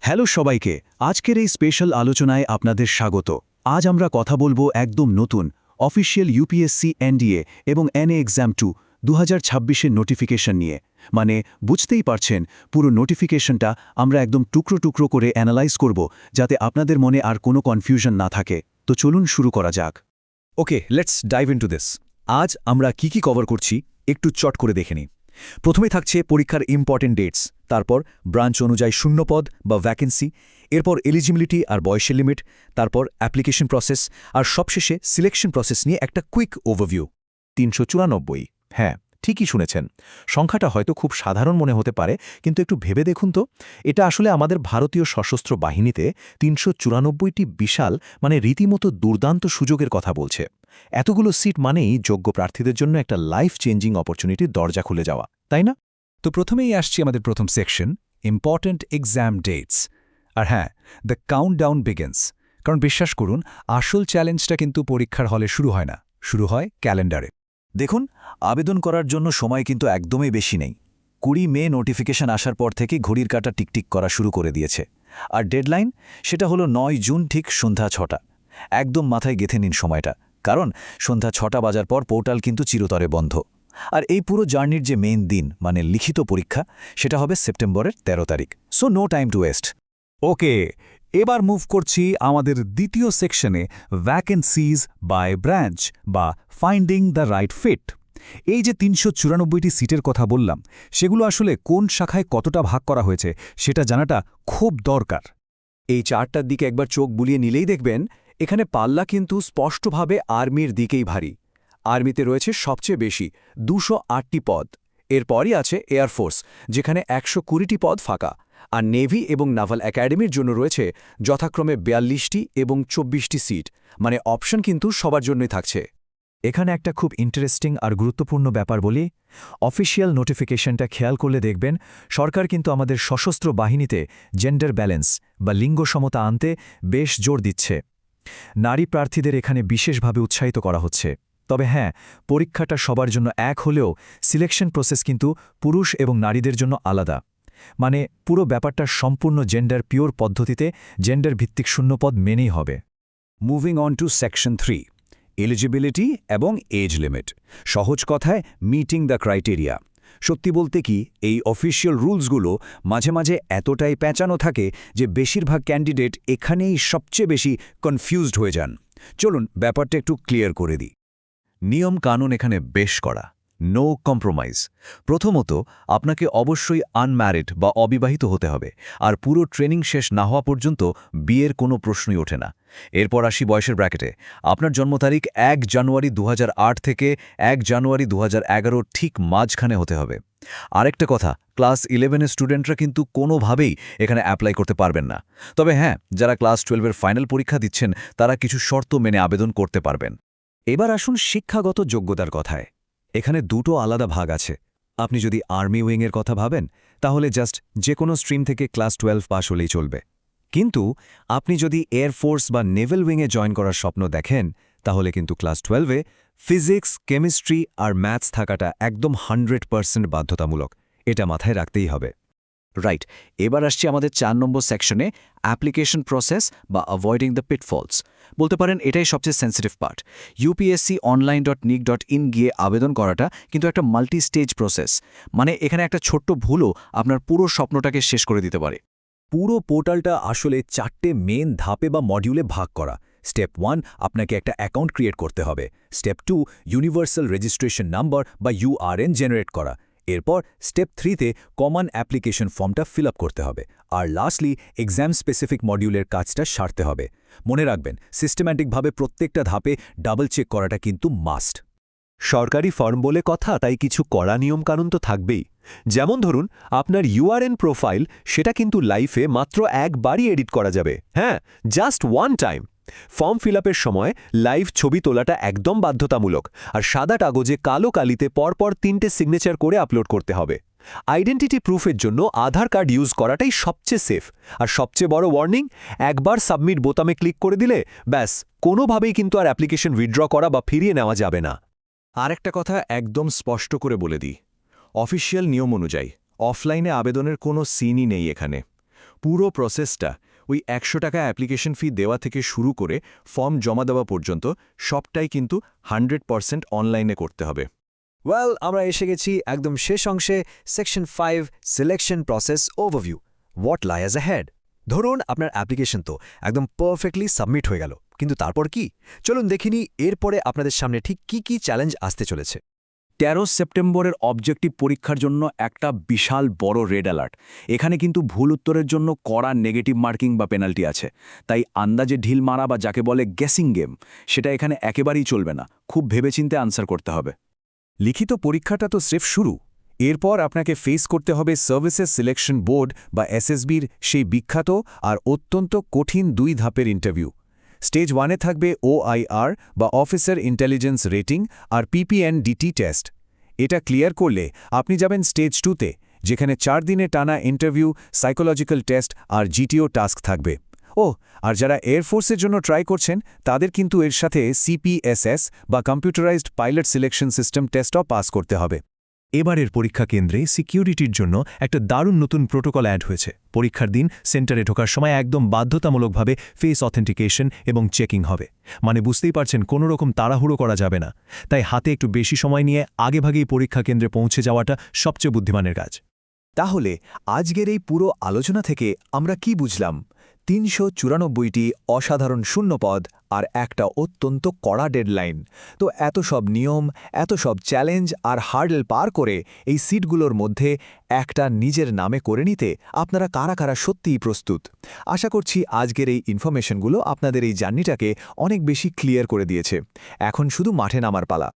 Hello সবাইকে, আজকের এই স্পেশাল আলোচনায় আপনাদের স্বাগত। আজ আমরা কথা বলবো একদম নতুন অফিসিয়াল ইউপিএসসি এনডিএ এবং এনএ এক্সাম 2 2026-এর নোটিফিকেশন নিয়ে। মানে বুঝতেই পারছেন, পুরো নোটিফিকেশনটা আমরা একদম টুকরো টুকরো করে অ্যানালাইজ করব, যাতে আপনাদের মনে আর কোনো কনফিউশন না থাকে। তো চলুন শুরু করা যাক। ওকে, লেটস ডাইভ ইনটু দিস। আজ আমরা কি কভার করছি একটু চট করে দেখে নিই। প্রথমেই থাকছে পরীক্ষার ইম্পর্টেন্ট ডেটস, তারপর ব্রাঞ্চ অনুযায়ী শূন্যপদ বা ভ্যাকেন্সি, এরপর এলিজিবিলিটি আর বয়সের লিমিট, তারপর অ্যাপ্লিকেশন প্রসেস, আর সবশেষে সিলেকশন প্রসেস নিয়ে একটা কুইক ওভারভিউ। ৩৯৪, হ্যাঁ ঠিকই শুনেছেন। সংখ্যাটা হয়তো খুব সাধারণ মনে হতে পারে, কিন্তু একটু ভেবে দেখুন তো, এটা আসলে আমাদের ভারতীয় সশস্ত্র বাহিনীতে ৩৯৪টি বিশাল, মানে রীতিমতো দুর্দান্ত সুযোগের কথা বলছে। এতগুলো সিট মানেই যোগ্য প্রার্থীদের জন্য একটা লাইফ চেঞ্জিং অপরচুনিটির দরজা খুলে যাওয়া, তাই না? তো প্রথমেই আসছি আমাদের প্রথম সেকশন, ইম্পর্ট্যান্ট এক্সাম ডেটস। আর হ্যাঁ, দ্য কাউন্টডাউন বিগিনস। কারণ বিশ্বাস করুন, আসল চ্যালেঞ্জটা কিন্তু পরীক্ষার হলে শুরু হয় না, শুরু হয় ক্যালেন্ডারে। দেখুন, আবেদন করার জন্য সময় কিন্তু একদমই বেশি নেই। 20 মে নোটিফিকেশন আসার পর থেকে ঘড়ির কাঁটা টিকটিক করা শুরু করে দিয়েছে। আর ডেডলাইন, সেটা হলো 9 জুন ঠিক সন্ধ্যা 6টা। একদম মাথায় গেঁথে নিন সময়টা, কারণ সন্ধ্যা 6টা বাজার পর পোর্টাল কিন্তু চিরতরে বন্ধ। আর এই পুরো জার্নির যে মেইন দিন, মানে লিখিত পরীক্ষা, সেটা হবে সেপ্টেম্বরের 13 তারিখ। So no time to waste. Okay, এবার মুভ করছি আমাদের দ্বিতীয় সেকশনে, ভ্যাকেন্সিজ বাই ব্রাঞ্চ বা ফাইন্ডিং দ্য রাইট ফিট। এই যে ৩৯৪টি সিটের কথা বললাম, সেগুলো আসলে কোন শাখায় কতটা ভাগ করা হয়েছে সেটা জানাটা খুব দরকার। এই চারটার দিকে একবার চোখ বুলিয়ে নিলেই দেখবেন, এখানে পাল্লা কিন্তু স্পষ্টভাবে আর্মির দিকেই ভারী। আর্মিতে রয়েছে সবচেয়ে বেশি 208টি পদ। এরপরই আছে এয়ারফোর্স, যেখানে 120টি পদ ফাঁকা। আর নেভি এবং নাভাল একাডেমির জন্য রয়েছে যথাক্রমে 42টি এবং 24টি সিট। মানে অপশন কিন্তু সবার জন্যই থাকছে। এখানে একটা খুব ইন্টারেস্টিং আর গুরুত্বপূর্ণ ব্যাপার বলি। অফিসিয়াল নোটিফিকেশনটা খেয়াল করলে দেখবেন, সরকার কিন্তু আমাদের সশস্ত্র বাহিনীতে জেন্ডার ব্যালেন্স বা লিঙ্গ সমতা আনতে বেশ জোর দিচ্ছে। নারী প্রার্থীদের এখানে বিশেষভাবে উৎসাহিত করা হচ্ছে। তবে হ্যাঁ, পরীক্ষাটা সবার জন্য এক হলেও সিলেকশন প্রসেস কিন্তু পুরুষ এবং নারীদের জন্য আলাদা। মানে পুরো ব্যাপারটা সম্পূর্ণ জেন্ডার পিওর পদ্ধতিতে, জেন্ডার ভিত্তিক শূন্যপদ মেনেই হবে। Moving on to section 3, eligibility এবং এজ লিমিট। সহজ কথায় মিটিং দ্য ক্রাইটেরিয়া। সত্যি বলতে কি, এই অফিসিয়াল রুলসগুলো মাঝে মাঝে এতটাই প্যাঁচানো থাকে যে বেশিরভাগ ক্যান্ডিডেট এখানেই সবচেয়ে বেশি কনফিউজড হয়ে যান। চলুন ব্যাপারটা একটু ক্লিয়ার করে দিই। নিয়ম কানুন এখানে বেশ করা, নো কম্প্রোমাইজ। প্রথমত, আপনাকে অবশ্যই আনম্যারিড বা অবিবাহিত হতে হবে, আর পুরো ট্রেনিং শেষ না হওয়া পর্যন্ত বিয়ের কোনো প্রশ্নই ওঠে না। এরপর আসি বয়সের ব্র্যাকেটে। আপনার জন্ম তারিখ 1 জানুয়ারি 2008 থেকে 1 জানুয়ারি 2011 ঠিক মাঝখানে হতে হবে। আরেকটা কথা, ক্লাস 11-এর স্টুডেন্টরা কিন্তু কোনোভাবেই এখানে অ্যাপ্লাই করতে পারবেন না। তবে হ্যাঁ, যারা ক্লাস 12-এর ফাইনাল পরীক্ষা দিচ্ছেন, তারা কিছু শর্ত মেনে আবেদন করতে পারবেন। এবার আসুন শিক্ষাগত যোগ্যতার কথায়। এখানে দুটো আলাদা ভাগ আছে। আপনি যদি আর্মি উইংয়ের কথা ভাবেন, তাহলে জাস্ট যে কোনো স্ট্রিম থেকে ক্লাস 12 পাস হলেই চলবে। কিন্তু আপনি যদি এয়ারফোর্স বা নেভেল উইংয়ে জয়েন করার স্বপ্ন দেখেন, তাহলে কিন্তু ক্লাস 12-এ ফিজিক্স, কেমিস্ট্রি আর ম্যাথস থাকাটা একদম 100% বাধ্যতামূলক। এটা মাথায় রাখতেই হবে। রাইট, এবার আসছি আমাদের 4 নম্বর সেকশনে, অ্যাপ্লিকেশন প্রসেস বা অ্যাভয়েডিং দ্য পিটফলস। বলতে পারেন এটাই সবচেয়ে সেন্সিটিভ পার্ট। upsconline.nic.in গিয়ে আবেদন করাটা কিন্তু একটা মাল্টি স্টেজ প্রসেস। মানে এখানে একটা ছোট্ট ভুলও আপনার পুরো স্বপ্নটাকে শেষ করে দিতে পারে। পুরো পোর্টালটা আসলে 4টে মেন ধাপে বা মডিউলে ভাগ করা। স্টেপ 1, আপনাকে একটা অ্যাকাউন্ট ক্রিয়েট করতে হবে। স্টেপ 2, ইউনিভার্সাল রেজিস্ট্রেশন নাম্বার বা URN জেনারেট করা। এরপর স্টেপ 3তে কমন অ্যাপ্লিকেশন ফর্মটা ফিল আপ করতে হবে। আর লাস্টলি এক্সাম স্পেসিফিক মডিউলের কাজটা সারতে হবে। মনে রাখবেন, সিস্টেম্যাটিকভাবে প্রত্যেকটা ধাপে ডাবল চেক করাটা কিন্তু মাস্ট। সরকারি ফর্ম বলে কথা, তাই কিছু কড়া নিয়মকানুন তো থাকবেই। যেমন ধরুন, আপনার URN প্রোফাইল, সেটা কিন্তু লাইফে মাত্র একবারই এডিট করা যাবে। হ্যাঁ, just one time. Form fill আপের সময় লাইভ ছবি তোলাটা একদম বাধ্যতামূলক, আর সাদা কাগজে কালো কালিতে পরপর 3টে সিগনেচার করে আপলোড করতে হবে। আইডেন্টিটি প্রুফের জন্য আধার কার্ড ইউজ করাটাই সবচেয়ে সেফ। আর সবচেয়ে বড় ওয়ার্নিং, একবার সাবমিট বোতামে ক্লিক করে দিলে ব্যাস, কোনোভাবেই কিন্তু আর অ্যাপ্লিকেশন উইথড্র করা বা ফিরিয়ে নেওয়া যাবে না। আরেকটা কথা একদম স্পষ্ট করে বলে দিই, অফিসিয়াল নিয়ম অনুযায়ী অফলাইনে আবেদনের কোনো সিনই নেই এখানে। পুরো প্রসেসটা ওই 100 টাকা অ্যাপ্লিকেশন ফি দেওয়া থেকে শুরু করে ফর্ম জমা দেওয়া পর্যন্ত সবটাই কিন্তু 100% অনলাইনে করতে হবে। ওয়েল, আমরা এসে গেছি একদম শেষ অংশে, section 5 selection process overview. What lies ahead. ধরুন আপনার অ্যাপ্লিকেশন তো একদম পারফেক্টলি সাবমিট হয়ে গেল, কিন্তু তারপর কি? চলুন দেখিনি এরপরে আপনাদের সামনে ঠিক কি চ্যালেঞ্জ আসতে চলেছে। 13 সেপ্টেম্বরের অবজেক্টিভ পরীক্ষার জন্য একটা বিশাল বড় রেড অ্যালার্ট। এখানে কিন্তু ভুল উত্তরের জন্য কড়া নেগেটিভ মার্কিং বা পেনাল্টি আছে। তাই আন্দাজে ঢিল মারা বা যাকে বলে গেসিং গেম, সেটা এখানে একেবারেই চলবে না। খুব ভেবেচিন্তে আনসার করতে হবে। লিখিত পরীক্ষাটা তো স্রেফ শুরু। এরপর আপনাকে ফেস করতে হবে সার্ভিসেস সিলেকশন বোর্ড বা এসএসবির সেই বিখ্যাত আর অত্যন্ত কঠিন 2 ধাপের ইন্টারভিউ। স্টেজ 1-এ থাকবে OIR বা অফিসার ইন্টেলিজেন্স রেটিং আর PPNDT টেস্ট। এটা ক্লিয়ার করলে আপনি যাবেন স্টেজ 2-তে, যেখানে 4 দিনে টানা ইন্টারভিউ, সাইকোলজিক্যাল টেস্ট আর GTO টাস্ক থাকবে। আর যারা এয়ারফোর্সের জন্য ট্রাই করছেন তাদের কিন্তু এর সাথে CPSS বা কম্পিউটারাইজড পাইলট সিলেকশন সিস্টেম টেস্টও পাস করতে হবে। এবারের পরীক্ষা কেন্দ্রে সিকিউরিটির জন্য একটা দারুণ নতুন প্রোটোকল অ্যাড হয়েছে। পরীক্ষার দিন সেন্টারে ঢোকার সময় একদম বাধ্যতামূলকভাবে ফেস অথেন্টিকেশন এবং চেকিং হবে। মানে বুঝতেই পারছেন, কোনো রকম তাড়াহুড়ো করা যাবে না। তাই হাতে একটু বেশি সময় নিয়ে আগেভাগেই পরীক্ষা কেন্দ্রে পৌঁছে যাওয়াটা সবচেয়ে বুদ্ধিমানের কাজ। তাহলে আজকের এই পুরো আলোচনা থেকে আমরা কি বুঝলাম? 394টি অসাধারণ শূন্যপদ আর একটা অত্যন্ত কড়া ডেডলাইন। তো এত সব নিয়ম, এত সব চ্যালেঞ্জ আর হার্ডেল পার করে এই সিটগুলোর মধ্যে একটা নিজের নামে করে নিতে আপনারা কারা কারা সত্যিই প্রস্তুত? আশা করছি আজকের এই ইনফরমেশনগুলো আপনাদের এই জার্নিটাকে অনেক বেশি ক্লিয়ার করে দিয়েছে। এখন শুধু মাঠে নামার পালা।